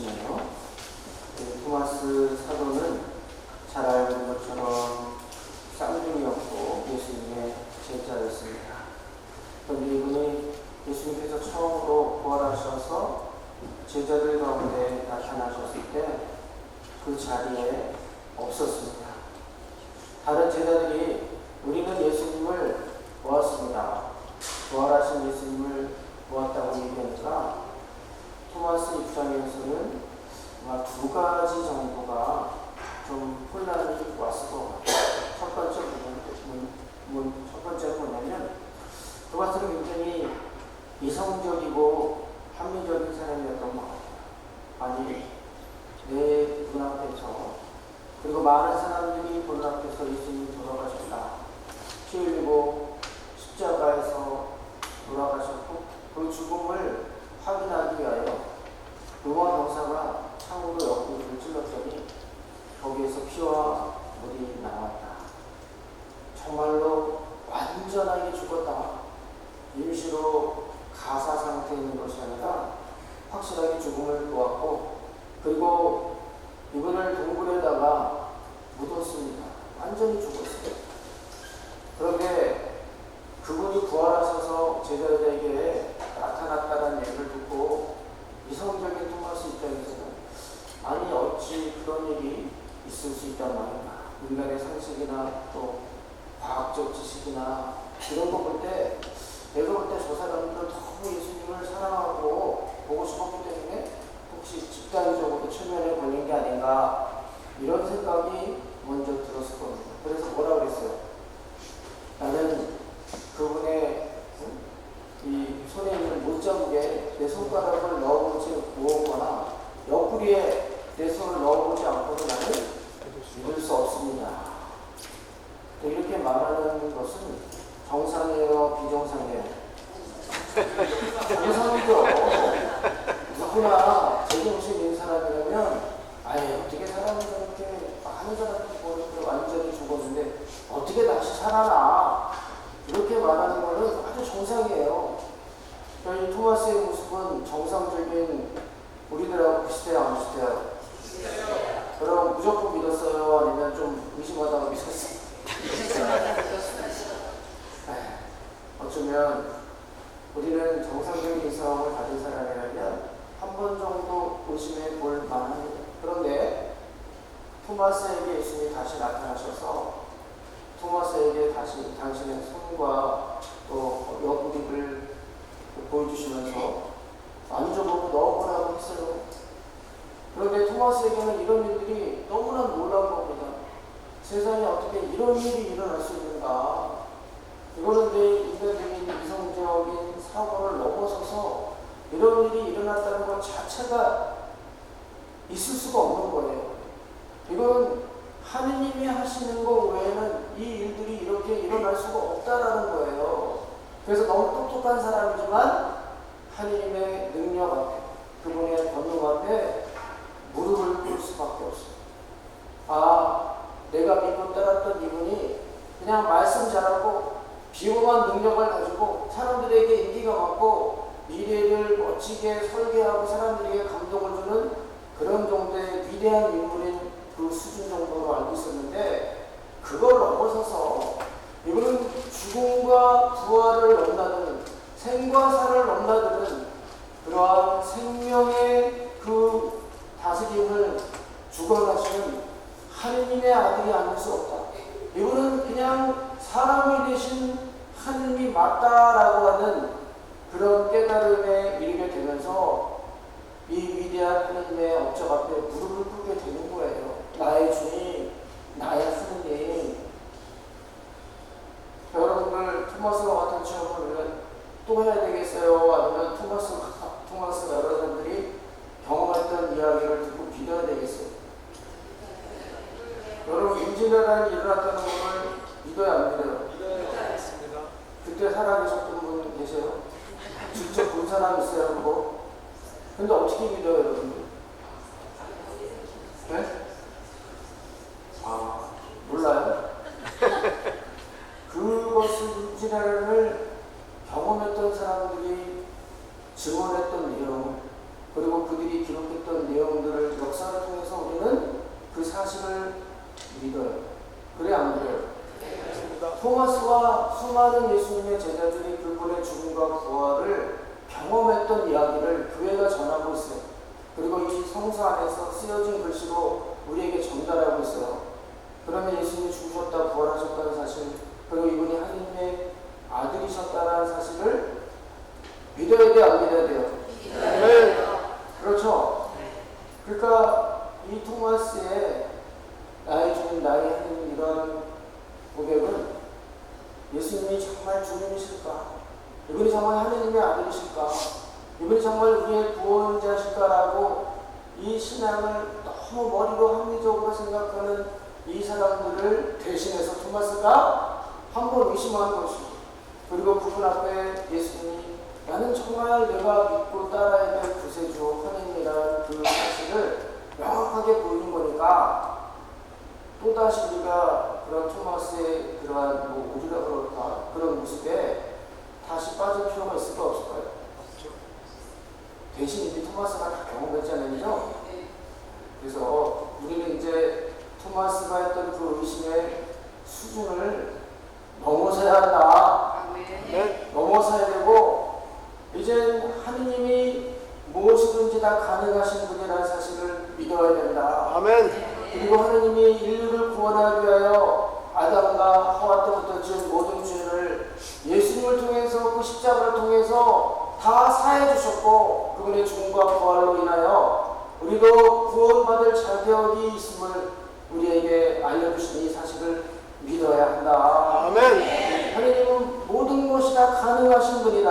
보시면요. 토마스 사도는 잘 알는 것처럼 쌍둥이였고 예수님의 제자였습니다. 그런데 이분이 예수님께서 처음으로 부활하셔서 제자들 가운데 나타나셨을 때 그 자리에 없었습니다. 다른 제자들이 우리는 예수님을 보았습니다. 부활하신 예수님을 보았다고 얘기하니까 토마스 입장에서는 아마 두 가지 정도가 좀 혼란이 왔을 것 같아요. 첫 번째는 뭐냐면 토마스는 굉장히 이성적이고 합리적인 사람이었던 것 같아요. 아니 내 눈앞에서 그리고 많은 사람들이 보는 앞에서 예수님이 돌아가셨다. 피 흘리고 십자가에서 돌아가셨고 그 죽음을 확인하기 위하여 로마 병사가 창으로 옆구리를 찔렀더니 거기에서 피와 물이 나왔다. 정말로 완전하게 죽었다. 임시로 가사 상태에 있는 것이 아니라 확실하게 죽음을 보았고 그리고 이분을 동굴에다가 묻었습니다. 완전히 죽었어요. 그런데 그분이 부활하셔서 제자들에게 나타났다는 얘기를 듣고 이성적인 토마스 입장에서는 아니 어찌 그런 일이 있을 수 있단 말인가. 인간의 상식이나 또 과학적 지식이나 이런 거 볼 때 내가 볼 때 저 사람들은 너무 예수님을 사랑하고 보고 싶었기 때문에 혹시 집단적으로 최면에 걸린 게 아닌가 이런 생각이 먼저 들었을 겁니다. 그래서 뭐라 그랬어요? 나는 그분의 이 손에 있는 못자국에 내 손가락을 넣어보지 못하거나 옆구리에 내 손을 넣어보지 않고는 나는 믿을 수 없습니다. 이렇게 말하는 것은 정상이에요, 비정상이에요? 정상이죠. 누구나 제정신 있는 사람이라면 아예 어떻게 사람이 저렇게 많은 사람들이 보니까 완전히 죽었는데 어떻게 다시 살아나 이렇게 말하는 것은 아주 정상이에요. 이 토마스의 모습은 정상적인 우리들하고 비슷해요, 안 비슷해요? 그럼 무조건 믿었어요? 아니면 좀 의심하다가 믿었어요? 어쩌면 우리는 정상적인 이성을 가진 사람이라면 한 번 정도 의심해 볼 만합니다. 그런데 토마스에게 예수님이 다시 나타나셔서 토마스에게 다시 당신의 손과 또 옆구리를 보여주시면서 만져보고 넣어보라고 했어요. 그런데 토마스에게는 이런 일들이 너무나 놀라운 겁니다. 세상에 어떻게 이런 일이 일어날 수 있는가. 이거는 내 인간적인 이성적인 사고를 넘어서서 이런 일이 일어났다는 것 자체가 있을 수가 없는 거예요. 이건 하느님이 하시는 것 외에는 이 일들이 이렇게 일어날 수가 없다라는 거예요. 그래서 너무 똑똑한 사람이지만 하느님의 능력 앞에 그분의 권능 앞에 무릎을 꿇을 수밖에 없어요. 아, 내가 믿고 따랐던 이분이 그냥 말씀 잘하고 비범한 능력을 가지고 사람들에게 인기가 많고 미래를 멋지게 설계하고 사람들에게 감동을 주는 그런 정도의 위대한 인물인 그 수준 정도로 알고 있었는데 그걸 넘어서서 이분은 죽음과 부활을 넘나드는 생과 사를 넘나드는 그러한 생명의 그 다스림을 주관하시는 하느님의 아들이 아닐 수 없다. 이분은 그냥 사람이 되신 하느님이 맞다라고 하는 그런 깨달음에 이르게 되면서 이 위대한 하느님의 업적 앞에 무릎을 꿇게 되는 거예요. 나의 주님, 나의 하느님. 여러분들 토마스와 같은 체험을 또 해야 되겠어요? 아니면 토마스가 여러 사람들이 경험했던 이야기를 듣고 믿어야 되겠어요? 여러분 임진왜란이 일어났다는 것을 믿어야 안 믿어요? 믿어야겠습니다. 그때 살아계셨던 분 계세요? 직접 본 사람 있어요? 그거? 근데 어떻게 믿어요, 여러분들? 네? 아, 몰라요? 그것을 임진왜란을 경험했던 사람들이 증언했던 내용, 그리고 그들이 기록했던 내용 사실을 믿어요. 그래 안 그래요? 토마스와 수많은 예수님의 제자들이 그분의 죽음과 부활을 경험했던 이야기를 교회가 전하고 있어요. 그리고 이 성서 안에서 쓰여진 글씨로 우리에게 전달하고 있어요. 그러면 예수님이 죽으셨다 부활하셨다는 사실, 그리고 이분이 하나님의 아들이셨다는 사실을 믿어야 돼요, 안 믿어야 돼요? 네. 그렇죠. 그러니까 이 토마스의 나의 주님, 나의 하나님 이런 고백은 예수님이 정말 주님이실까? 이분이 정말 하나님의 아들이실까? 이분이 정말 우리의 구원자실까라고 이 신앙을 너무 머리로 합리적으로 생각하는 이 사람들을 대신해서 토마스가 한번 의심한 것이고, 그리고 그분 앞에 예수님이 나는 정말 내가 믿고 따라야 될 구세주 하나님이라는 그 사실을 명확하게 보이는 거니까 또다시 우리가 그런 토마스의 그러한 우리가 그럴까 그런 모습에 다시 빠질 필요가 있을까 없을까요? 대신 이제 토마스가 다 경험했잖아요, 그죠? 그래서 우리는 이제 토마스가 했던 그 의심의 수준을 넘어서야 한다. 네? 넘어서야 되고 이제 하느님이 무엇이든지 다 가능하신 분이라는 사실을 믿어야 된다. 아멘. 그리고 하느님이 인류를 구원하기 위하여 아담과 하와 때부터 지은 모든 죄를 예수님을 통해서 그 십자가를 통해서 다 사해 주셨고, 그분의 죽음과 부활로 인하여 우리도 구원받을 자격이 있음을 우리에게 알려주신 이 사실을 믿어야 한다. 아멘. 하느님은 모든 것이 다 가능하신 분이다.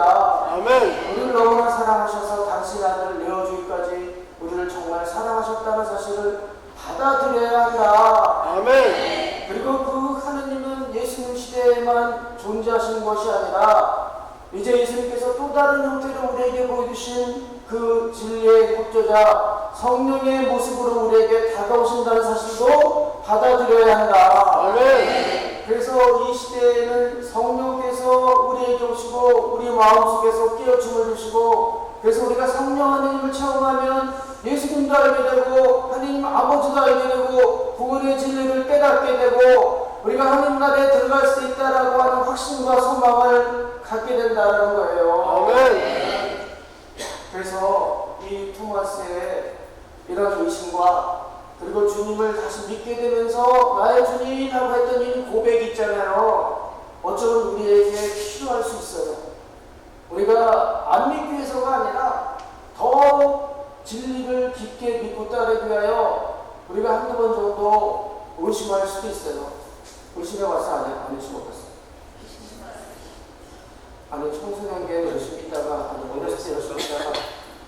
아멘. 우리를 너무나 사랑하셔서 당신 아들을 내어주기까지 우리를 정말 사랑하셨다는 사실을 받아들여야 한다. 아멘. 그리고 그 하느님은 예수님 시대에만 존재하시는 것이 아니라 이제 예수님께서 또 다른 형태로 우리에게 보여주신 그 진리의 독자자 성령의 모습으로 우리에게 다가오신다는 사실도 받아들여야 한다. 아멘. 그래서 이 시대에는 성령께서 우리에게 오시고 우리 마음속에서 깨어춤을 주시고, 그래서 우리가 성령 하나님을 체험하면 예수님도 알게 되고 하나님 아버지도 알게 되고 구원의 진리를 깨닫게 되고 우리가 하나님 나라에 들어갈 수 있다라고 하는 확신과 소망을 갖게 된다는 거예요. 아멘. 그래서 이 토마스의 이런 의심과 그리고 주님을 다시 믿게 되면서 나의 주님이라고 했던 이 고백이 있잖아요. 어쩌면 우리에게 필요할 수 있어요. 우리가 안 믿기 위해서가 아니라 더 진리를 깊게 믿고 따르기 위하여 우리가 한두 번 정도 의심할 수도 있어요. 의심해 왔어? 안 의심 못했어? 아니 청소년기에 열심히 있다가 아니 어렸을 때 열심히 있다가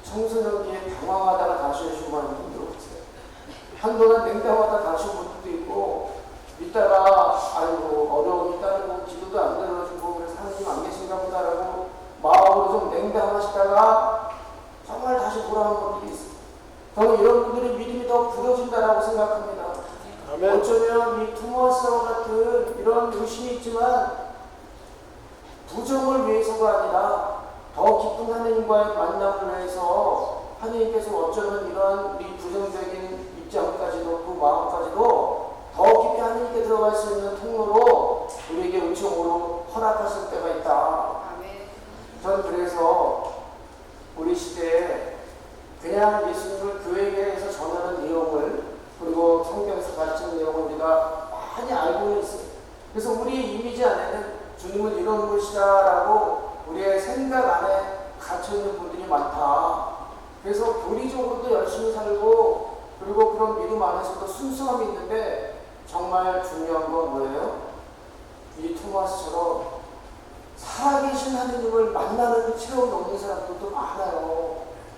청소년기에 방황하다가 다시 열심히 하는 분들 없어요. 한동안 냉담하다 다시 온 분들도 있고, 있다가 아이고 어려움이 따르고 기도도 안 들어주고 그래서 하나님 안 계신가 보다라고 마음으로 좀 냉담하시다가 정말 다시 돌아온 분들이 있어요. 저는 이런 분들의 믿음이 더 굳어진다라고 생각합니다. 아멘. 어쩌면 이 토마스와 같은 이런 의심이 있지만 부정을 위해서가 아니라 더 깊은 하나님과의 만남을 위해서 하나님께서 어쩌면 이런 우리 부정적인 입장까지도 그 마음까지도 더 깊이 하나님께 들어갈 수 있는 통로로 우리에게 은총으로 허락하실 때가 있다. 아멘. 전 그래서 우리 시대에 그냥 예수님을 교회에서 전하는 내용을 그리고 성경에서 가르치는 내용을 우리가 많이 알고는 있어요. 그래서 우리 이미지 안에는 주님은 이런 분이시다라고 우리의 생각 안에 갇혀있는 분들이 많다. 그래서 교리적으로도 열심히 살고 그리고 그런 믿음 안에서도 순수함이 있는데 정말 중요한 건 뭐예요? 이 토마스처럼 살아계신 하느님을 만나는 체험이 없는 사람들도 많아요.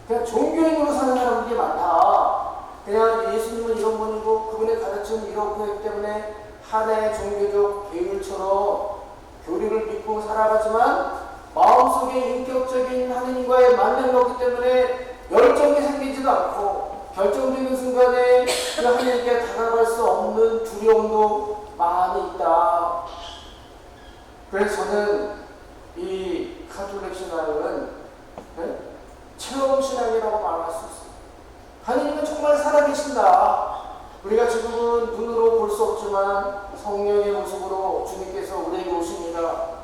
그냥 종교인으로 사는 사람들이 많다. 그냥 예수님은 이런 분이고 그분의 가르침은 이렇고 했기 때문에 하나의 종교적 계율처럼 교리를 믿고 살아가지만 마음속에 인격적인 하느님과의 만남이 없기 때문에 열정이 생기지도 않고 결정적인 순간에 그 하느님께 다가갈 수 없는 두려움도 많이 있다. 그래서 저는 이 가톨릭 신앙은 체험 신앙이라고 말할 수 있어요. 하느님은 정말 살아계신다. 우리가 지금은 눈으로 볼 수 없지만 성령의 모습으로 주님께서 우리에게 오십니다.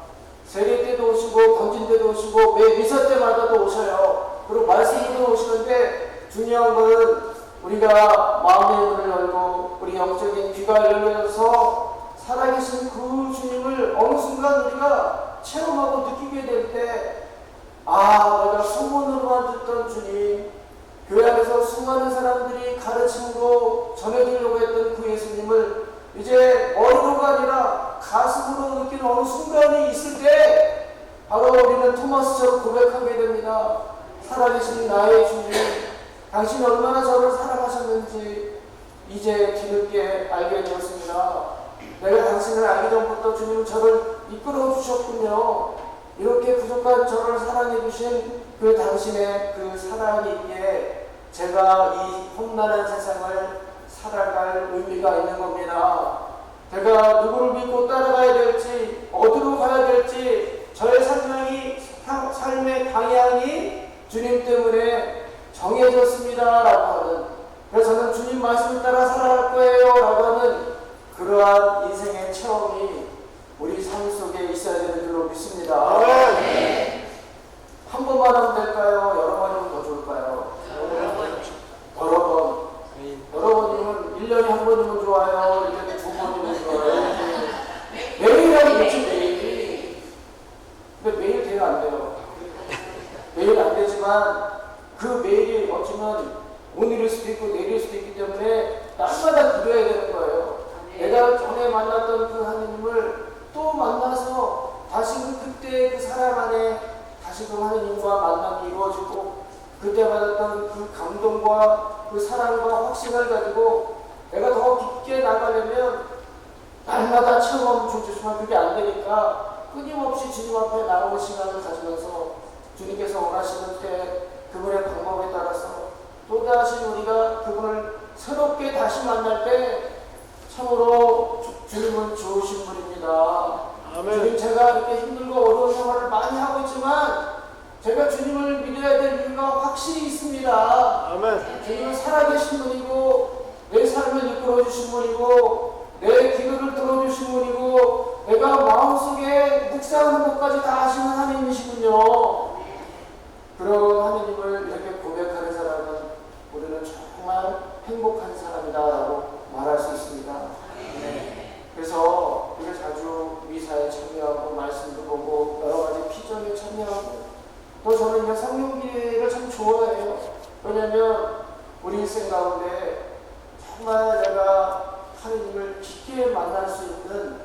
세례 때도 오시고 건진 때도 오시고 매 미사 때마다도 오셔요. 그리고 말씀으로 오시는데 중요한 것은 우리가 마음의 문을 열고 우리 영적인 귀가 열려서 살아계신 그 주님을 어느 순간 우리가 체험하고 느끼게 될 때 내가 소문으로만 듣던 주님, 교회 안에서 수많은 사람들이 가르침으로 전해주려고 했던 그 예수님을 이제 머리로가 아니라 가슴으로 느끼는 어느 순간이 있을 때 바로 우리는 토마스처럼 고백하게 됩니다. 살아계신 나의 주님, 당신이 얼마나 저를 사랑하셨는지 이제 뒤늦게 알게 되었습니다. 내가 당신을 알기 전부터 주님은 저를 이끌어 주셨군요. 이렇게 부족한 저를 사랑해 주신 그 당신의 그 사랑이 있기에 제가 이 험난한 세상을 살아갈 의미가 있는 겁니다. 제가 누구를 믿고 따라가야 될지, 어디로 가야 될지, 저의 삶의 방향이 주님 때문에 정해졌습니다. 라고 하는, 그래서 저는 주님 말씀을 따라 살아갈 거예요. 라고 하는 그러한 인생의 체험이 우리 삶 속에 있어야 되는 줄로 믿습니다. 한 번만 하면 될까요? 여러 번이면 더 좋을까요? 여러 번. 여러 번이면 1년에 한 번이면 좋아요. 1년에 2번이면 좋아요. 매일 하면 되지, 매일. 근데 매일 되면 안 돼요. 매일 안 되지만 그 매일이 어쩌면 오늘일 수도 있고 내일일 수도 있기 때문에 날마다 기도해야 되는 거예요. 내가 전에 만났던 그 하느님을 또 만나서 다시 그때 그 사람 안에 다시 그 하느님과 만남이 이루어지고 그때 받았던 그 감동과 그 사랑과 확신을 가지고 내가 더 깊게 나가려면 날마다 체험하면 좋지만 그게 안 되니까 끊임없이 주님 앞에 나오는 시간을 가지면서 주님께서 원하시는 때 그분의 방법에 따라서 또다시 우리가 그분을 새롭게 다시 만날 때 참으로 주님은 좋으신 분입니다. 아멘. 주님, 제가 이렇게 힘들고 어려운 생활을 많이 하고 있지만 제가 주님을 믿어야 될 이유가 확실히 있습니다. 아멘. 주님은 살아계신 분이고 내 삶을 이끌어 주신 분이고 내 기도를 들어주신 분이고 내가 마음속에 묵상하는 것까지 다 하시는 하나님이시군요. 그런 하나님을 이렇게 고백하는 사람은 우리는 정말 행복한 사람이다라고 말할 수 있습니다. 그래서 우리가 자주 미사에 참여하고 말씀도 보고 여러 가지 피정에 참여하고 또 저는 이 성령기를 참 좋아해요. 왜냐하면 우리 인생 가운데 정말 내가 하나님을 깊게 만날 수 있는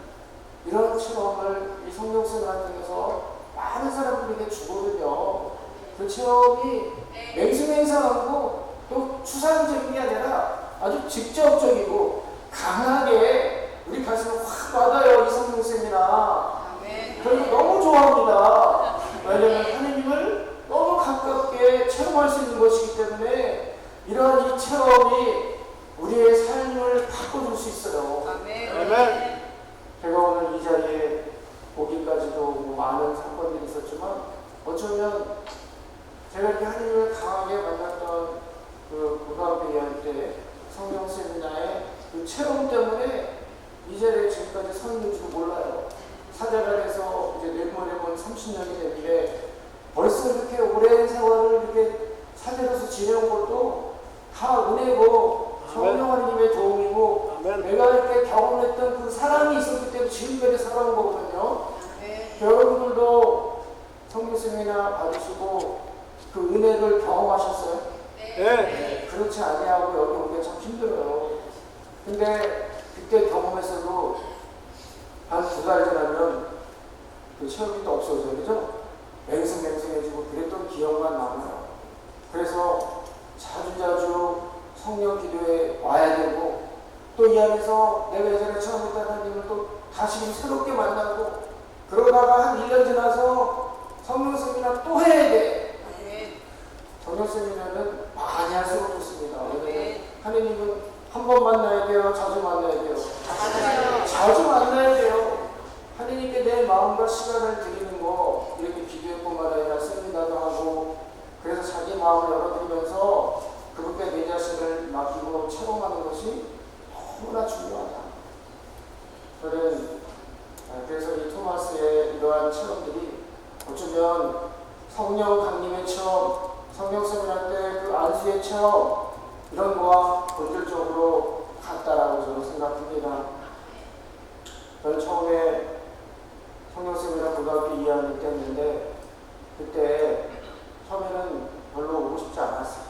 이런 체험을 이 성령생활을 통해서 많은 사람들에게 주거든요. 그 체험이 맹수맹상하고 또 추상적인 게 아니라 아주 직접적이고 강하게 우리 가슴을 확 와닿아요. 이 성령쌤이나. 그리고 너무 좋아합니다. 왜냐하면 하나님을 너무 가깝게 체험할 수 있는 것이기 때문에 이러한 이 체험이 우리의 삶을 바꿔줄 수 있어요. 아멘. 제가 오늘 이 자리에 오기까지도 많은 사건들이 있었지만 어쩌면 제가 이렇게 하나님을 강하게 만났던 그 고등학교 2학년 때 성령 세미나의 그 체험 때문에 이 자리에 지금까지 서 있는지도 몰라요. 사자간에서 이제 내모레 30년이 됐는데 벌써 이렇게 오랜 세월을 이렇게 사자로서 지내온 것도 다 은혜고 성령 하나님의 도움이고 아멘. 내가 이렇게 경험했던 그 사랑이 있었기 때문에 지금까지 살아온 거거든요. 여러분들도 성령 세미나 받으시고 그 은혜를 경험하셨어요? 네. 그렇지 아니하고 여기 오기가 참 힘들어요. 근데 그때 경험했어도 한 2달 지나면 그 체험이 또 없어져요. 그죠? 맹성맹성해지고 그랬던 기억만 남아요. 그래서 자주자주 성령 기도에 와야 되고 또 이 안에서 내가 예전에 처음 했던 하나님을 또 다시 새롭게 만나고 그러다가 한 1년 지나서 성령 세미나 또 해야 돼. 성령 세미나는 많이 할수록 좋습니다. 왜냐면 하나님은 한 번 만나야 돼요? 자주 만나야 돼요? 자주 만나야 돼요. 하나님께 내 마음과 시간을 드리는 거 이렇게 기도뿐만 아니라 세미나도 하고 그래서 자기 마음을 열어드리면서 그분께 내 자신을 맡기고 체험하는 것이 너무나 중요하다. 저는 그래서 이 토마스의 이러한 체험들이 어쩌면 성령 강림의 체험, 성령 세미나 때 그 안수의 체험 이런 거와 본질적으로 같다라고 저는 생각합니다. 저는 처음에 성령 세미나 고등학교 2학년 때였는데 그때 처음에는 별로 오고 싶지 않았어요.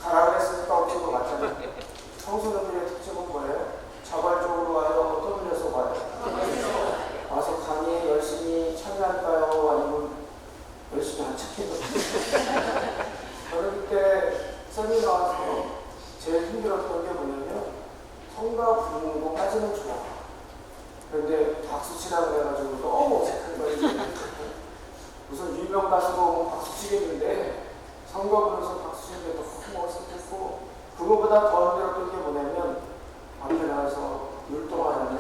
가라 그랬으니까 없을 것 같잖아요. 청소년들의 특징은 뭐예요? 자발적으로 와요? 떠밀려서 와요? 와서 강의에 열심히 참여할까요? 아니면 열심히 안 참여해요? 저는 그때 세미나 와서 제일 힘들었던 게 뭐냐면 성가 부르는 거까지는 좋아. 그런데 박수 치라고 해가지고 너무 어색한 거예요. 무슨 유명 가수가 오면 박수 치겠는데 성가 부르면서 박수 치는 게 너무 어색했고, 그거보다 더 힘들었던 게 뭐냐면 앞에 나와서 율동하는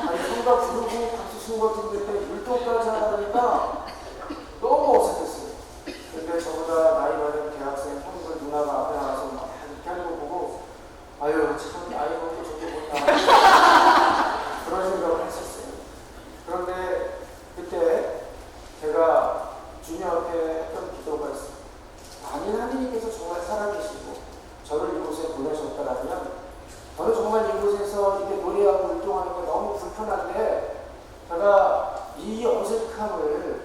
아니 성가 부르고 박수 치는 것도 힘든데 율동까지 하니까 너무 어색했어요. 근데 저보다 나이 많은 대학생 형들 누나가 앞에 나와서 막 이렇게 하는 거 보고 아유 참 나이 먹고 저게 못나 그런 생각을 했었어요. 그런데 그때 제가 주님 앞에 했던 기도가 있어요. 만일 하나님께서 정말 살아계시고 저를 이곳에 보내셨다라면 저는 정말 이곳에서 이렇게 노래하고 율동하는 게 너무 불편한데 제가 이 어색함을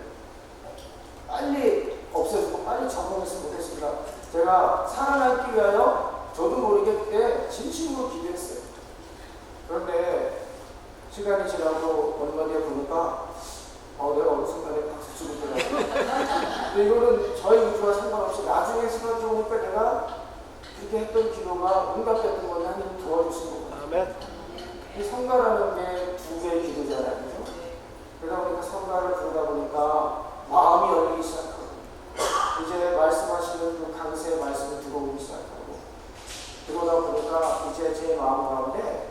빨리 없애주고 빨리 적응했으면 좋겠습니다. 제가 살아남기 위하여 저도 모르게 그때 진심으로 기도했어요. 그런데 시간이 지나고 얼마 뒤에 보니까 내가 어느 순간에 박수 치고 있더라고요. 근데 이거는 저희 의지와 상관없이 나중에 생각해보니까 내가 그렇게 했던 기도가 응답됐던 건 하나님 도와주신 거예요. 아멘. 이 성가라는 게 두 개의 기도잖아요. 그죠? 그러다 보니까 성가를 부르다 보니까 마음이 열리기 시작하고 이제 말씀하시는 그 강세의 말씀을 들어오기 시작하고 그러다 보니까 이제 제 마음 가운데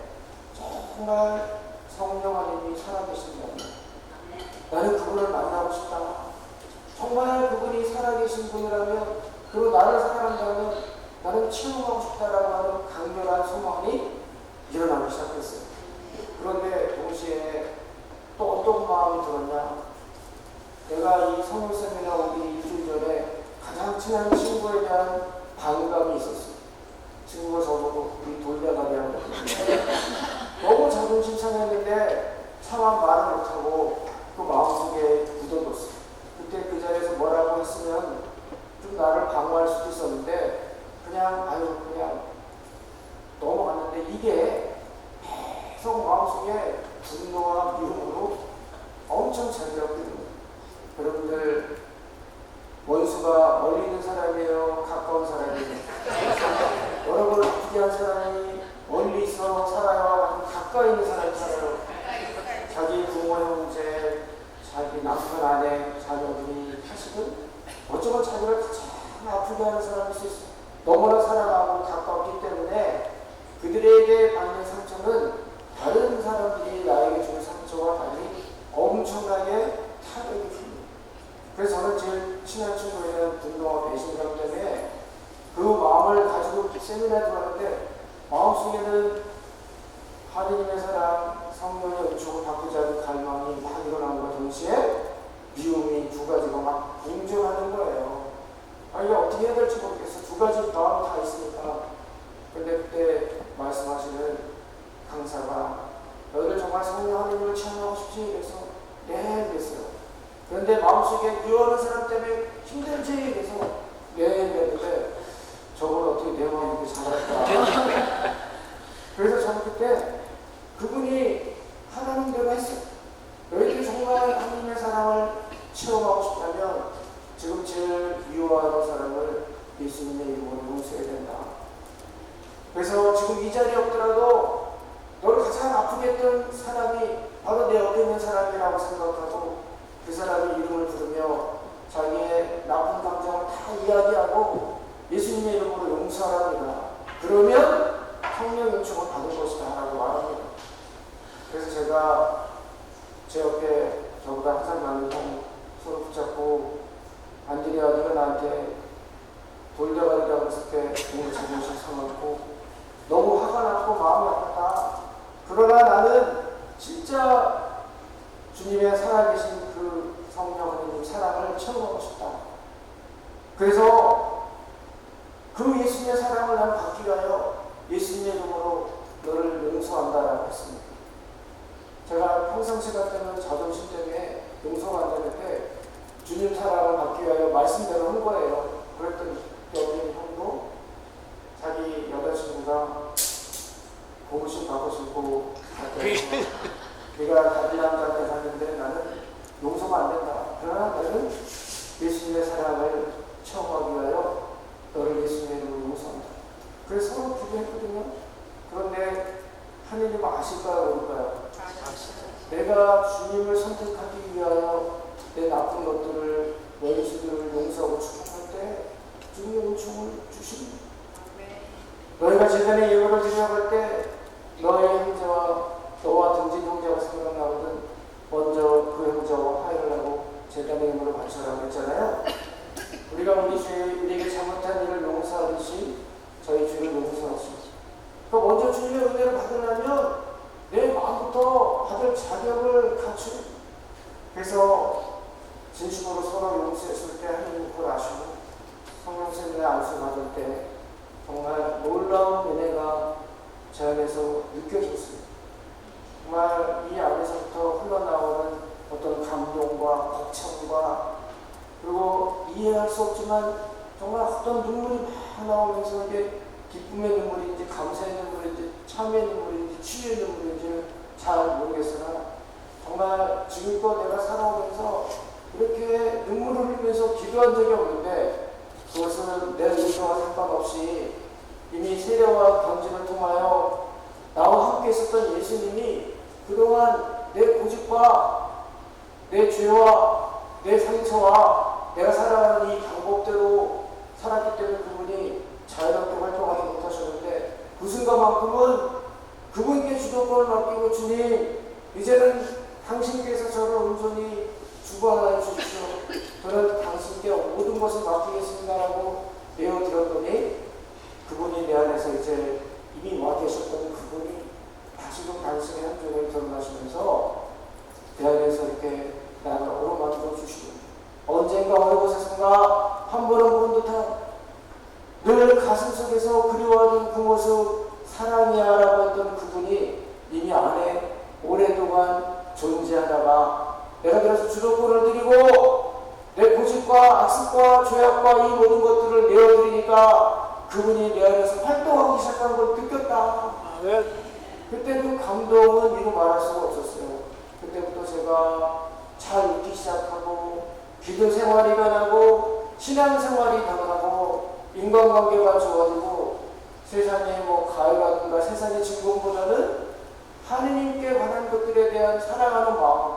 정말 성령 하나님이 살아계신다면 나는 그분을 만나고 싶다. 정말 그분이 살아계신 분이라면 그리고 나를 사랑한다면 나는 채용하고 싶다라고 하는 강렬한 소망이 일어나기 시작했어요. 그런데 동시에 또 어떤 마음이 들었냐? 내가 이 성령 세미나 오기 일주일 전에 가장 친한 친구에 대한 반감이 있었어요. 친구가 저보고 우리 돌려가게 너무 자존심 상했는데 차마 말을 못하고 그 마음속에 굳어뒀어요. 그때 그 자리에서 뭐라고 했으면 좀 나를 방어할 수도 있었는데 그냥 넘어갔는데 이게 계속 마음속에 분노와 미움으로 엄청 자기였거든요. 여러분들 원수가 멀리 있는 사람이에요? 가까운 사람이에요? 여러분을 아프게 한 사람이 멀리 있어 살아요? 아니면 가까이 있는 사람이 살아요? 자기 부모 형제, 자기 남편 아내, 자녀들이 사실은 어쩌면 자기를 가장 아프게 하는 사람일 수 있어요. 너무나 사랑하고 가깝기 때문에 그들에게 받는 상처는 다른 사람들이 나에게 준 상처와 달리 엄청나게 타격이 줍니다. 그래서 저는 제일 친한 친구에는 분노와 배신감 때문에 그 마음을 가지고 세미나에 들어갔는데 마음속에는 하느님의 사랑, 성령의 은총을 받고자 하는 갈망이 막 일어남과 동시에 미움이 두 가지가 막 공존하는 거예요. 이게 어떻게 해야 될지 모르겠어. 두 가지 마음이 다 있으니까. 근데 그때 말씀하시는 강사가 너희들 정말 성령 하느님을 체험하고 싶지? 그래서 네 그랬어요. 그런데 마음속에 미워하는 사람 때문에 힘들지? 그래서 네 그랬는데 저걸 어떻게 내 마음이 이렇게 잘할까? 그래서 저는 그때 그분이 하나님대로 했어요. 너희들이 정말 하나님의 사랑을 체험하고 싶다면 지금 제일 미워하는 사람을 예수님의 이름으로 용서해야 된다. 그래서 지금 이 자리에 없더라도 너를 가장 아프게 했던 사람이 바로 내 옆에 있는 사람이라고 생각하고 그 사람의 이름을 부르며 자기의 나쁜 감정을 다 이야기하고 예수님의 이름으로 용서하랍니다. 그러면 성령 은총을 받을 것이다 라고 말합니다. 그래서 제가 제 옆에 저보다 한 살 많은 형 손을 붙잡고 안드레아 네가 나한테 돌려가리라고 했을 때 몸을 제것이 삼았고 너무 화가 났고 마음이 아프다. 그러나 나는 진짜 주님의 살아계신 그 성령 하나님 사랑을 체험하고 싶다. 그래서 그 예수님의 사랑을 난 받기 위하여 예수님의 이름으로 너를 용서한다라고 했습니다. 제가 평상시 같으면 자존심 때문에 용서가 안 되는데 주님 사랑을 받기 위하여 말씀대로 한 거예요. 그랬더니 여기 형도 자기 여자친구가 고무신 받고 싶고 네가 다른 남자한테 갔는데 나는 용서가 안 된다. 그러나 나는 예수님의 사랑을 체험하기 위하여 너를 예수님의 이름으로 용서한다. 그래서 서로 기도했거든요. 그런데 하느님은 아실까요? 모를까요? 내가 주님을 선택하기 위하여 내 나쁜 것들을 원수들을 용서하고 축복할 때 주님의 은총을 주십니다. 너희가 재단에 예물을 드리려고 할 때 너의 형제와 너와 등진 형제가 생각나거든 먼저 그 형제와 화해를 하고 재단에 예물을 바쳐라고 했잖아요. 우리가 우리에게 잘못한 일을 용서하듯이 저희 주를 용서하십시오. 그러니까 먼저 주님의 은혜를 받으려면 내 마음부터 받을 자격을 갖추고 그래서 진심으로 서로 용서했을 때 하나님 그걸 아시고 성령님의 안수 받을 때 정말 놀라운 은혜가 제 안에서 느껴졌습니다. 정말 이 안에서부터 흘러나오는 어떤 감동과 벅참과 그리고 이해할 수 없지만 정말 어떤 눈물이 막 나오면서 이게 기쁨의 눈물인지 감사의 눈물인지 참의 눈물인지 치유의 눈물인지 잘 모르겠으나 정말 지금껏 내가 살아오면서 이렇게 눈물을 흘리면서 기도한 적이 없는데 그것은 내 의도와 상관없이 이미 세례와 견진을 통하여 나와 함께 있었던 예수님이 그동안 내 고집과 내 죄와 내 상처와 내가 살아가는 이 방법대로 살았기 때문에 그분이 자유롭게 활동하지 못하셨는데 그 순간만큼은 그분께 주도권을 맡기고 주님 이제는 당신께서 저를 온전히 주관하여 주십시오. 저는 당신께 모든 것을 맡기겠습니다라고 내어드렸더니 그분이 내 안에서 이제 이미 와 계셨던 그분이 다시금 당신의 한쪽을 드러나시면서 내 안에서 이렇게 나를 어루만져 주시고 언젠가 어느 곳에선가 한 번은 본 듯한 늘 가슴 속에서 그리워하는 그 모습 사랑이야 라고 했던 그분이 이미 안에 오랫동안 존재하다가 내가 그래서 주도권을 드리고 내 고집과 악습과 죄악과 이 모든 것들을 내어드리니까 그분이 내 안에서 활동하기 시작하는 걸 느꼈다. 그때 그 감동은 이루 말할 수가 없었어요. 그때부터 제가 잘 웃기 시작하고 기도 생활이 변하고 신앙 생활이 변하고 인간관계가 좋아지고 세상의 뭐 가요라든가 세상의 증거보다는 하느님께 관한 것들에 대한 사랑하는 마음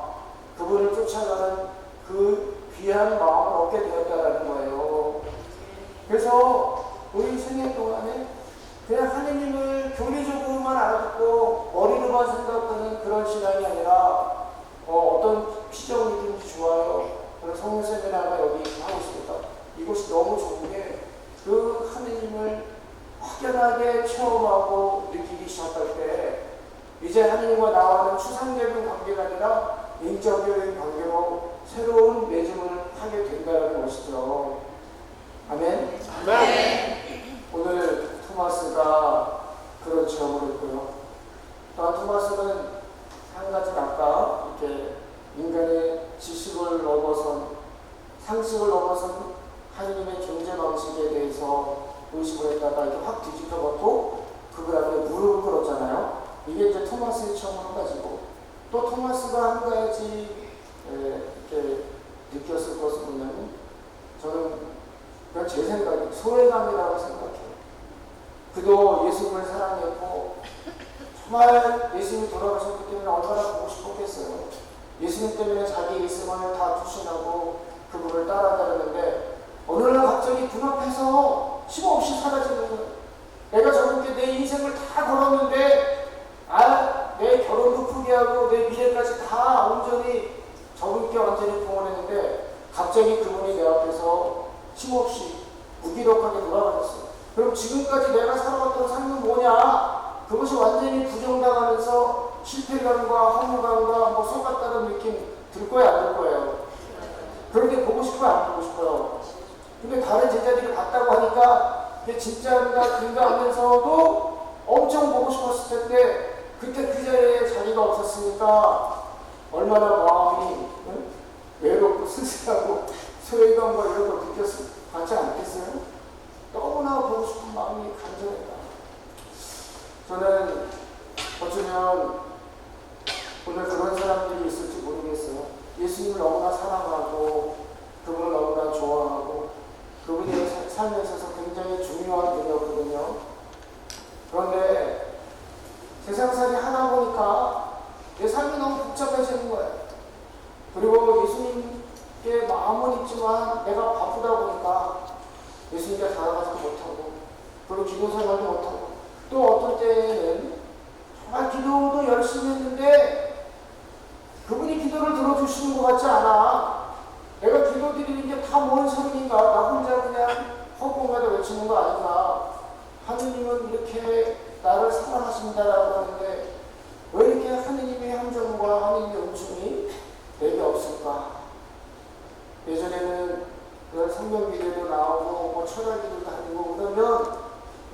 그분을 쫓아가는 그 귀한 마음을 얻게 되었다는 거예요. 그래서 우리 생애 동안에 그냥 하느님을 교리적으로만 알아듣고 머리로만 생각하는 그런 신앙이 아니라 어떤 피정이든지 좋아요. 그런 성령 세미나가 여기 하고 있습니다. 이곳이 너무 좋은 게 그 하느님을 확연하게 체험하고 느끼기 시작할 때 이제 하느님과 나와는 추상적인 관계가 아니라 인격적인 관계로 새로운 맺음을 하게 된다는 것이죠. 아멘? 네. 오늘 토마스가 그런 체험을 했고요. 또한 토마스는 한 가지는 아까 이렇게 인간의 지식을 넘어선 상식을 넘어선 하느님의 존재 방식에 대해서 의식을 했다가 이렇게 확 뒤집혀갖고 그걸 앞에 무릎을 꿇었잖아요. 이게 이제 토마스의 체험 한 가지고 또 토마스가 한 가지 이렇게 느꼈을 것은 뭐냐면 저는 그냥 제 생각에 소외감이라고 생각해요. 그도 예수님을 사랑했고 정말 예수님이 돌아가셨기 때문에 얼마나 보고 싶었겠어요. 예수님 때문에 자기 일생을 다 투신하고 그분을 따라다녔는데 어느 날 갑자기 눈앞에서 힘없이 사라지는 거예요. 내가 저렇게 내 인생을 다 걸었는데 내 결혼도 포기하고 내 미래까지 다 온전히 저분께 완전히 봉헌했는데 갑자기 그분이 내 앞에서 힘없이 무기력하게 돌아가셨어요. 그럼 지금까지 내가 살아왔던 삶은 뭐냐? 그것이 완전히 부정당하면서 실패감과 허무감과 뭐 속았다는 느낌 들 거야, 안 들 거예요? 그런데 보고 싶어요, 안 보고 싶어요? 근데 다른 제자들이 봤다고 하니까 이게 진짜인가 그런가 하면서도 엄청 보고 싶었을 텐데 그때 그 자리에 자리가 없었으니까 얼마나 마음이 외롭고 쓸쓸하고 소외감과 이런 걸 같지 않겠어요? 너무나 보고 싶은 마음이 간절했다. 저는 어쩌면 오늘 그런 사람들이 있을지 모르겠어요. 예수님을 너무나 사랑하고 그분을 너무나 좋아하고 그분의 삶에 있어서 굉장히 중요한 분이었거든요. 그런데 세상살이 하다 보니까 내 삶이 너무 복잡해지는 거예요. 그리고 예수님께 마음은 있지만 내가 바쁘다 보니까 예수님께 다가가지도 못하고 그리고 기도 생활도 못하고 또 어떤 때에는 정말 기도도 열심히 했는데 그분이 기도를 들어주시는 것 같지 않아. 내가 기도 드리는 게 다 뭔 소리인가? 나 혼자 그냥 헛공마다 외치는 거 아닌가? 하느님은 이렇게 나를 사랑하신다라고 하는데 왜 이렇게 하느님의 함정과 하느님의 은총이 내게 없을까? 예전에는 성경 기도도 나오고 뭐 철학 기도도 다니고 그러면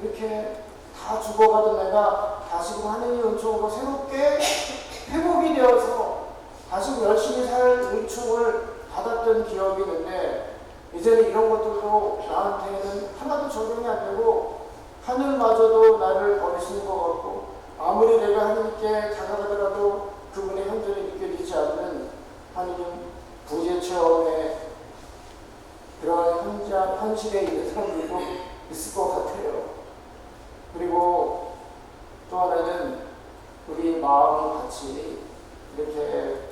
이렇게 다 죽어가던 내가 다시금 하느님의 은총으로 새롭게 회복이 되어서 다시금 열심히 살 은총을 받았던 기억이 있는데 이제는 이런 것들도 나한테는 하나도 적용이 안 되고 하늘마저도 나를 버리시는 것 같고 아무리 내가 하느님께 다가가더라도 그분의 현존이 느껴지지 않는 하느님 부재 체험에 그런 현실에 있는 사람들도 있을 것 같아요. 그리고 또 하나는 우리 마음이 같이 이렇게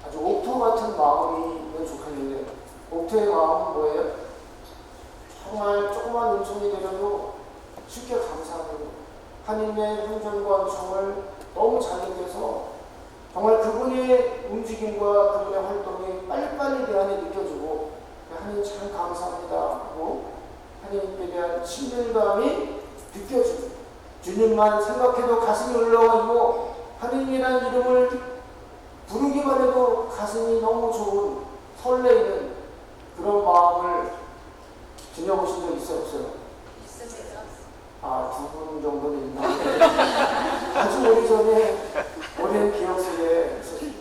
아주 옥토 같은 마음이면 좋겠는데 옥토의 마음은 뭐예요? 정말 조그만 은총이 되려도 쉽게 감사하고 하느님의 현존과 은총을 너무 잘 느껴서 정말 그분의 움직임과 그분의 활동이 빨리빨리 내 안에 느껴지고 하느님 참 감사합니다 하고 하느님께 대한 친밀감이 느껴지고 주님만 생각해도 가슴이 올라오고 하느님이라는 이름을 부르기만 해도 가슴이 너무 좋은 설레이는 그런 마음을 지녀보신 적 있어요? 없어요? 두 분 정도는 있는데 아주 오래전에 오랜 기억 속에 있었어요.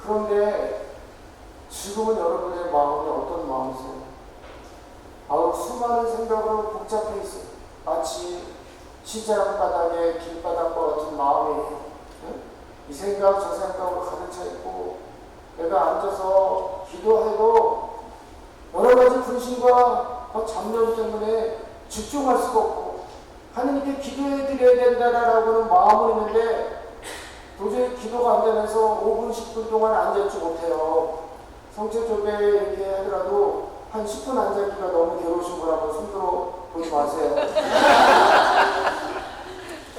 그런데 지금은 여러분의 마음이 어떤 마음이세요? 수많은 생각으로 복잡해 있어요. 마치 시장 바닥에 길바닥과 같은 마음이 이 생각 저 생각으로 가득 차 있고 내가 앉아서 기도해도 여러 가지 분심과 잡념 때문에 집중할 수가 없고 하느님께 기도해 드려야 된다라고는 마음은 있는데 도저히 기도가 안 되면서 5분, 10분 동안 앉아있지 못해요. 성체조배 이렇게 하더라도 한 10분 앉아있기가 너무 괴로우신 거라고 손들어 보지 마세요.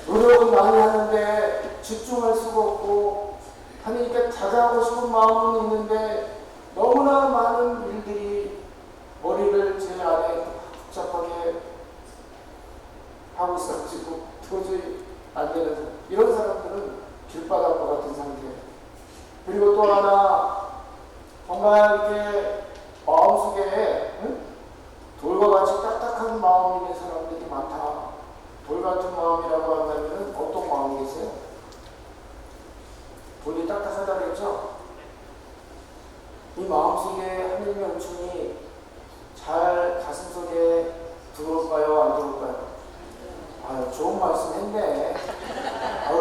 노력은 많이 하는데 집중할 수가 없고 하느님께 다가가고 싶은 마음은 있는데 너무나 많은 일들이 머리를 제 안에 복잡하게 하고 있어가지고 도저히 안 되는 이런 사람들은 길바닥과 같은 상태예요. 그리고 또 하나 정말 이렇게 마음속에 돌과 같이 딱딱한 마음이 있는 사람들이 많다. 돌 같은 마음이라고 한다면 어떤 마음이겠어요? 돌이 딱딱하다 그랬죠? 이 마음속에 하느님의 은총이 잘 가슴속에 들어올까요? 안 들어올까요? 좋은 말씀 했네.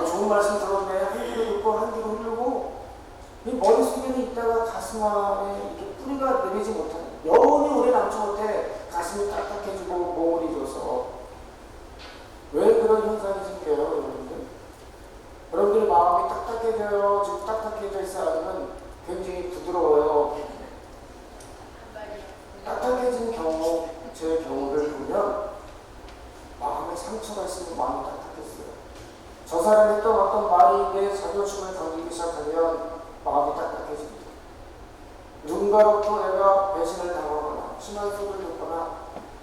좋은 말씀 들었네. 한 귀로 듣고 한 귀로 흐르고 이 머릿속에는 있다가 가슴 안에 이렇게 뿌리가 내리지 못하는 영원히 오래 남지 못해 가슴이 딱딱해지고 몽울이 져서 왜 그런 현상이 생겨요, 여러분들? 여러분들 마음이 딱딱해져요. 지금 딱딱해져 있어 아니면 굉장히 부드러워요. 딱딱해진 경우, 제 경우를 보면 마음에 상처가 있으면 마음이 딱딱했어요. 저 사람이 했던 어떤 말이 내 자존심을 던지기 시작하면 마음이 딱딱해집니다. 누군가로부터 내가 배신을 당하거나 심한 소리를 듣거나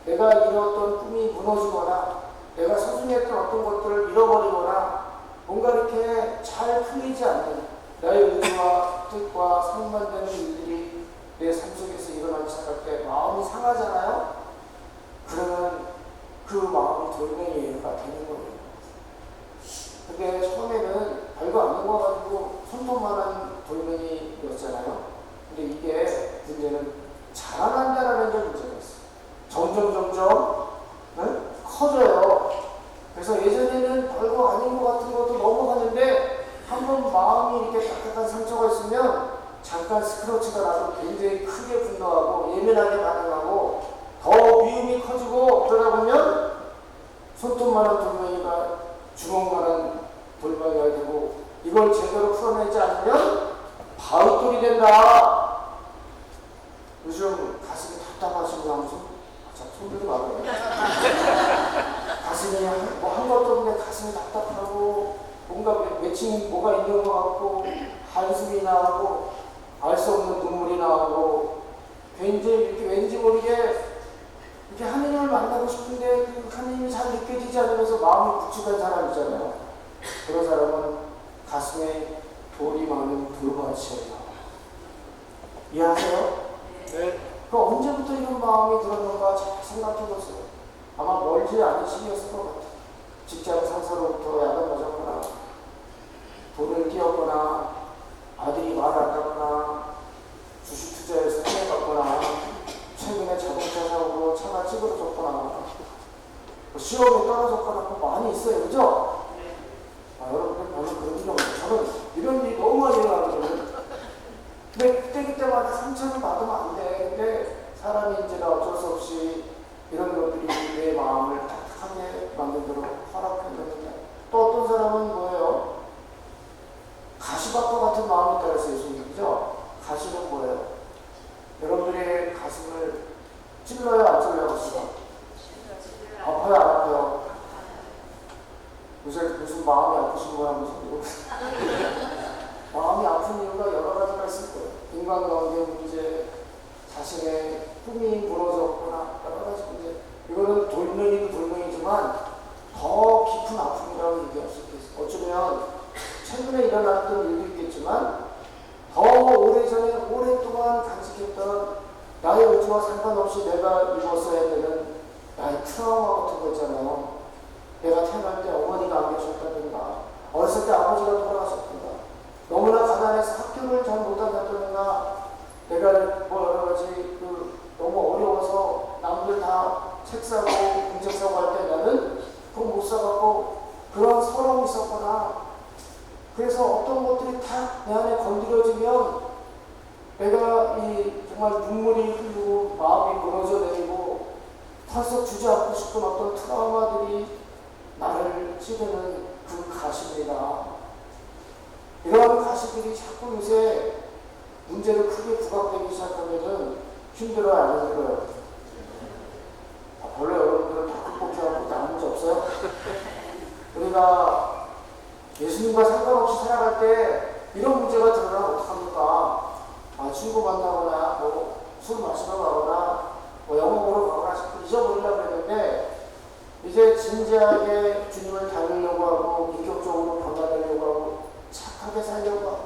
내가 이뤘던 꿈이 무너지거나 내가 소중했던 어떤 것들을 잃어버리거나 뭔가 이렇게 잘 풀리지 않는 나의 의지와 뜻과 상반되는 일들이 내 삶 속에서 일어나기 시작할 때 마음이 상하잖아요. 그러면 그 마음이 돌멩이가 되는 거예요. 근데 처음에는 별거 아닌 거 가지고 손톱만한 돌멩이였잖아요. 근데 이게 문제는 자라난다라는 게 문제가 있어요. 점점 커져요. 그래서 예전에는 별거 아닌 것 같은 것도 넘어가는데 한번 마음이 이렇게 딱딱한 상처가 있으면 잠깐 스크러치가 나도 굉장히 크게 분노하고 예민하게 반응하고 더 미움이 커지고 그러다 보면 손톱만한 돌멩이가 주먹만한 돌멩이가 되고 이걸 제대로 풀어내지 않으면 바위돌이 된다. 요즘 가슴이 답답하신 분 한번 손 들고 말아요. 가슴이 한 것 때문에 가슴이 답답하고 뭔가 맺힌 뭐가 있는 것 같고 한숨이 나오고 알 수 없는 눈물이 나오고 왠지 모르게 이렇게 하느님을 만나고 싶은데 하느님이 잘 느껴지지 않으면서 마음이 묵직한 사람 있잖아요. 그런 사람은 가슴에 돌이 많은 돌밭이에요. 이해하세요? 네. 그 언제부터 이런 마음이 들었는가 잘 생각해보세요. 아마 멀지 않은 시기였을 것 같아요. 직장 상사로부터 야단맞았거나 돈을 띄었거나 아들이 말 안 듣거나 주식 투자에서 피해갔거나 최근에 자동차 사고로 차가 찌그러졌거나 시험에 떨어졌거나 많이 있어요. 그죠? 여러분들 별로 그런 일이 없어요. 저는 이런 일이 너무 많이 일어나거든요. 근데 그때마다 상처를 받으면 안 돼. 근데 사람이 이제가 어쩔 수 없이 이런 것들이 내 마음을 딱딱하게 만들도록 허락해줬는데 또 어떤 사람은 뭐예요? 가시밭과 같은 마음이 있다고 했어요. 예수님이죠? 가시는 뭐예요? 여러분들의 가슴을 찔러요? 안 찔러요? 아파요? 안 아파요? 요새 무슨 마음이 아프신 거야? 마음이 아픈 이유가 여러 가지가 있을 거예요. 인간관계 문제, 자신의 꿈이 무너졌거나 여러 가지 문제. 이거는 돌멩이도 돌멩이지만 더 깊은 아픔이라고 얘기할 수 있겠어요. 어쩌면 최근에 일어났던 일도 있겠지만 더 오래전에 오랫동안 간직했던 나의 의지와 상관없이 내가 입었어야 되는 나의 트라우마 같은 거 있잖아요. 내가 태어날 때 어머니가 안 계셨다든가 어렸을 때 아버지가 돌아가셨던가 너무나 가난해서 학교를 잘 못 다녔다든가 내가 뭐 여러 가지 너무 어려워서 남들 다 책 사고 공책 사고 할 때 나는 그거 못 사갖고 그런 서러움이 있었거나 그래서 어떤 것들이 다 내 안에 건드려지면 내가 정말 눈물이 흐르고 마음이 무너져 내리고 털썩 주저앉고 싶은 어떤 트라우마들이 나를 찌르는 그 가시입니다. 이러한 가시들이 자꾸 요새 문제를 크게 부각되기 시작하면은 힘들어요, 안 힘들어요? 별로 여러분들은 다 극복해하고 아무 문제 없어요? 우리가 예수님과 상관없이 살아갈 때 이런 문제가 드러나면 어떡합니까? 친구 만나거나 술 마시러 가거나 영어 보러 가거나 자꾸 잊어버리려고 했는데 이제 진지하게 주님을 닮으려고 하고 인격적으로 변화되려고 하고 착하게 살려고 하고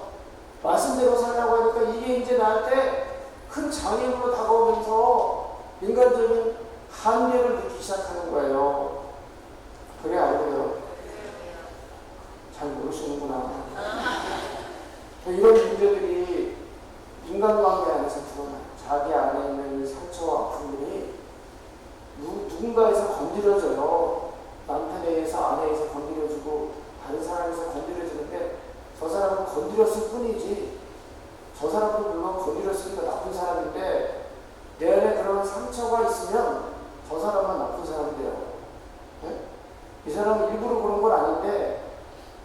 말씀대로 살려고 하니까 이게 이제 나한테 큰 장애물로 다가오면서 인간적인 한계를 느끼기 시작하는 거예요. 그래 알고요. 잘 모르시는구나. 이런 문제들이 인간관계 안에서 드러나요. 자기 안에 있는 상처와 아픔들이 누군가에서 건드려져요. 남편에 의해서 아내에 의해서 건드려지고 다른 사람에서 건드려지는데 저 사람은 건드렸을 뿐이지 저 사람도 물론 건드렸으니까 나쁜 사람인데 내 안에 그런 상처가 있으면 저 사람만 나쁜 사람이 돼요. 네? 이 사람은 일부러 그런 건 아닌데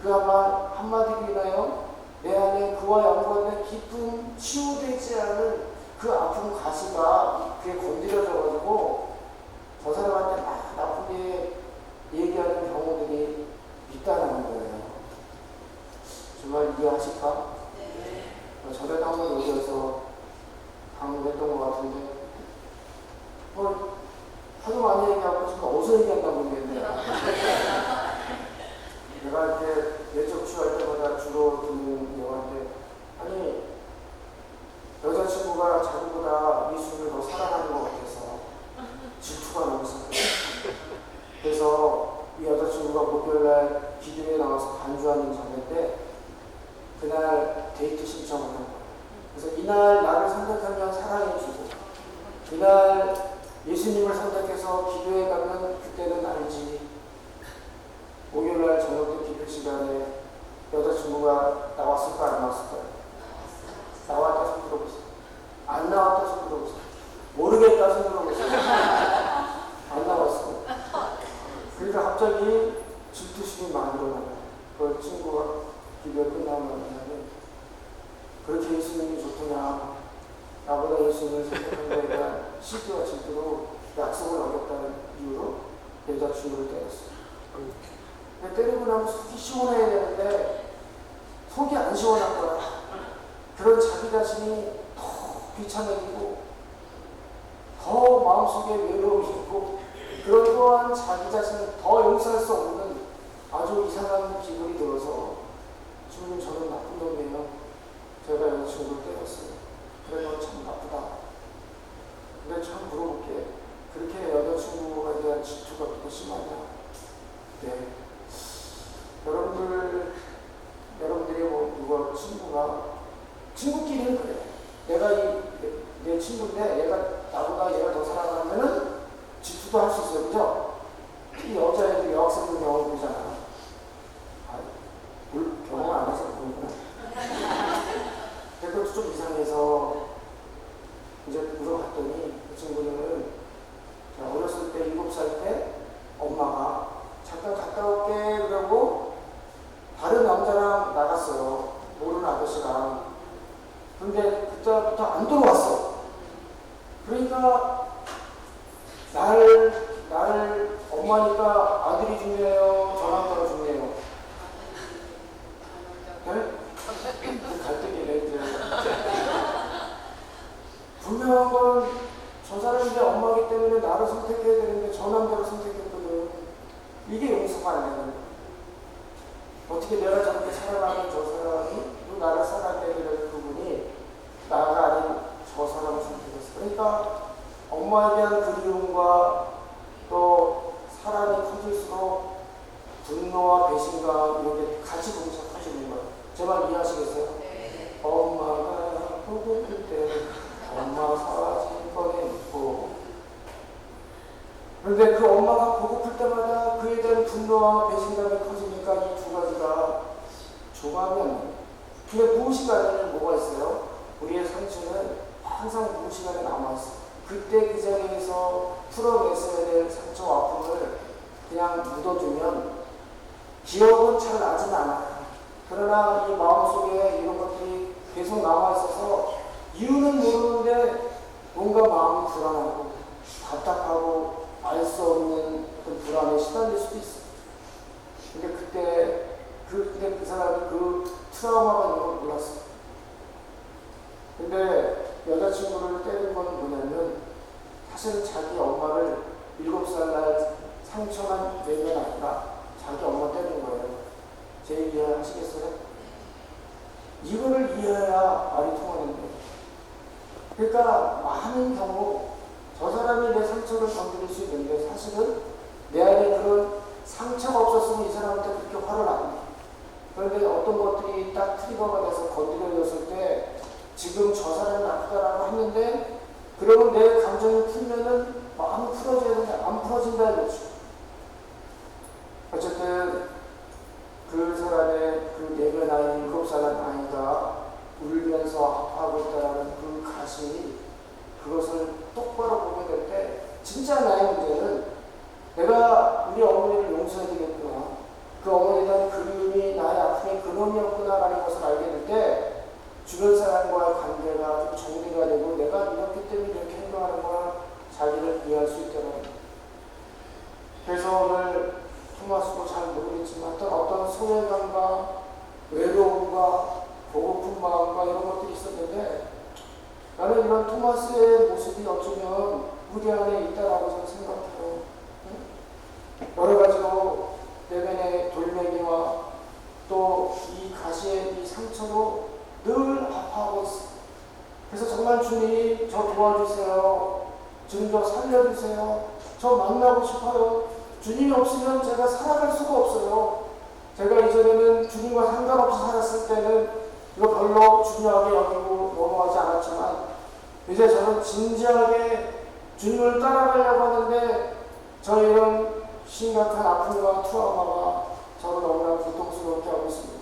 그 아마 한마디로 인하여 내 안에 그와 연관된 깊은 치유되지 않은 그 아픈 가시가 그게 건드려져가지고 저 사람한테 막 나쁘게 얘기하는 경우들이 있다는 거예요. 정말 이해하실까? 네. 저래도 한번 여기에서 강의했던 것 같은데 하도 많이 얘기하고 지금 어디서 얘기한다고 모르겠네요. 내가 이렇게 내적 취할 때마다 주로 듣는 영화인데, 아니 여자친구가 자기보다 예수를 더 사랑하는 것 같아서 질투가 너무 있었어요. 그래서 이 여자친구가 목요일날 기도에 나와서 반주하는 장면 때 그날 데이트 신청을 한 거예요. 그래서 이날 나를 선택하면 사랑해주고, 이날 예수님을 선택해서 기도에 가면 그때는 알지. 목요일날 저녁 때 기도 시간에 여자친구가 나왔을까 안 나왔을까? 나왔다 손 들어보세요. 안 나왔다 손 들어보세요. 모르겠다 손 들어보세요. 안 나왔어요. 그러니까 갑자기 질투심이 막 일어나요. 그 친구가 기도가 끝나면 만나면 그렇게 예수님이 좋더냐, 나보다 예수님을 선택한 거에 대한 시기와 질투로 약속을 어겼다는 이유로 여자친구를 때렸어요. 근데 때리고 나면 속이 시원해야 되는데 속이 안 시원한 거야. 그런 자기 자신이 더 귀찮아지고 더 마음속에 외로움이 있고, 그런 또한 자기 자신을 더 용서할 수 없는 아주 이상한 기분이 들어서 주님 저는 나쁜 놈이에요. 제가 여자친구를 때렸어요. 그래 너 참 나쁘다. 근데 참 물어볼게. 그렇게 여자친구에 대한 질투가 그렇게 심하냐? 네. 여러분들이 뭐 누가 친구끼리는 그래. 내가 내 친구인데 얘가 더 사랑하면은 질투도 할 수 있어요. 그죠? 특히 여자애들 여학생들 경험 보잖아. 경험 안 해서 그런구나. 그것도 좀 이상해서 이제 물어봤더니 그 친구는 어렸을 때 7살 때 엄마가 잠깐 갔다 올게 그러고 다른 남자랑 나갔어요. 모르는 아저씨랑. 근데 그때부터 안 들어왔어. 그러니까 나를 엄마니까 아들이 중요해요, 저 남자가 중요해요. 네? 갈등이네 이제. 분명한 건 저 사람이 엄마기 때문에 나를 선택해야 되는데 저 남자를 선택했거든. 이게 용서가 안 되는 거야. 어떻게 내가 저렇게 사랑하는 저 사람이 또 나를 사랑해야 되는 부분이 나가 아닌 저 사람을 선택했어. 그러니까 엄마에 대한 그리움과 또 사랑이 커질수록 분노와 배신감 이런 게 같이 동작하시는 거예요. 제 말 이해하시겠어요? 네. 엄마가 보고플 때 엄마 사진 꺼내놓고, 그런데 그 엄마가 보고플 때마다 그에 대한 분노와 배신감이 커지니까 이 두 가지가 조감이 안 돼요. 근데 무의식안에는 뭐가 있어요? 우리의 상처는 항상 무의식안에 남아있어요. 그때 그 자리에서 풀어냈어야 될 상처와 아픔을 그냥 묻어두면 기억은 잘 나진 않아요. 그러나 이 마음속에 이런 것들이 계속 남아있어서 이유는 모르는데 뭔가 마음이 불안하고 답답하고 알 수 없는 어떤 불안에 시달릴 수도 있어요. 근데 그때 그 사람이 그 트라우마가 있는 걸 몰랐어요. 근데 여자친구를 때린 건 뭐냐면 사실은 자기 엄마를 7살 날 상처만 내면 아니라 자기 엄마 때린 거예요. 제 얘기 이해하시겠어요? 이거를 이해해야 말이 통하는 거예요. 그러니까 많은 경우 저 사람이 내 상처를 건드릴 수 있는데 사실은 내 안에 그런 상처가 없었으면 이 사람한테 그렇게 화를 안 내. 그런데 어떤 것들이 딱 트리거가 돼서 건드려졌을 때 지금 저 사람이 나쁘다라고 했는데 그러면 내 감정이 풀면은 마음이 풀어져야 되는데 안 풀어진다 이거죠. 어쨌든 그 사람의 그 내면 아이 7살 아이가 울면서 아파하고 있다는 그 가슴이 그것을 똑바로 보게 될 때 진짜 나의 문제는 내가 우리 어머니를 용서해야 되겠구나. 그 어머니에 대한 그리움이 나의 아픔의 근원이었구나라는 것을 알게 될 때 주변 사람과의 관계가 좀 정리가 되고 내가 이렇기 때문에 이렇게 행동하는 거야 자기를 이해할 수 있다는 거예요. 그래서 오늘 토마스도 잘 모르겠지만 어떤 소외감과 외로움과 보고픈 마음과 이런 것들이 있었는데 나는 이런 토마스의 모습이 어쩌면 우리 안에 있다라고 저는 생각해요. 여러 가지로 내면의 돌멩이와 또 이 가시의 이 상처로 늘 아파하고 있어요. 그래서 정말 주님 저 도와주세요. 주님 저 살려주세요. 저 만나고 싶어요. 주님이 없으면 제가 살아갈 수가 없어요. 제가 이전에는 주님과 상관없이 살았을 때는 이거 별로 중요하게 여기고 넘어가지 않았지만 이제 저는 진지하게 주님을 따라가려고 하는데 저의 이런 심각한 아픔과 트라우마가 저를 너무나 고통스럽게 하고 있습니다.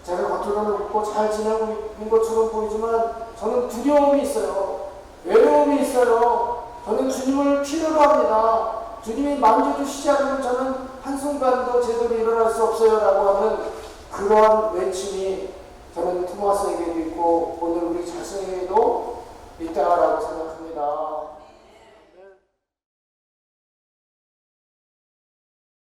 제가 겉으로는 웃고 잘 지내고 있는 것처럼 보이지만 저는 두려움이 있어요. 외로움이 있어요. 저는 주님을 필요로 합니다. 주님이 만져주시지 않으면 저는 한순간도 제대로 일어날 수 없어요 라고 하는 그러한 외침이 저는 토마스에게도 있고 오늘 우리 자신에게도 있다라고 생각합니다.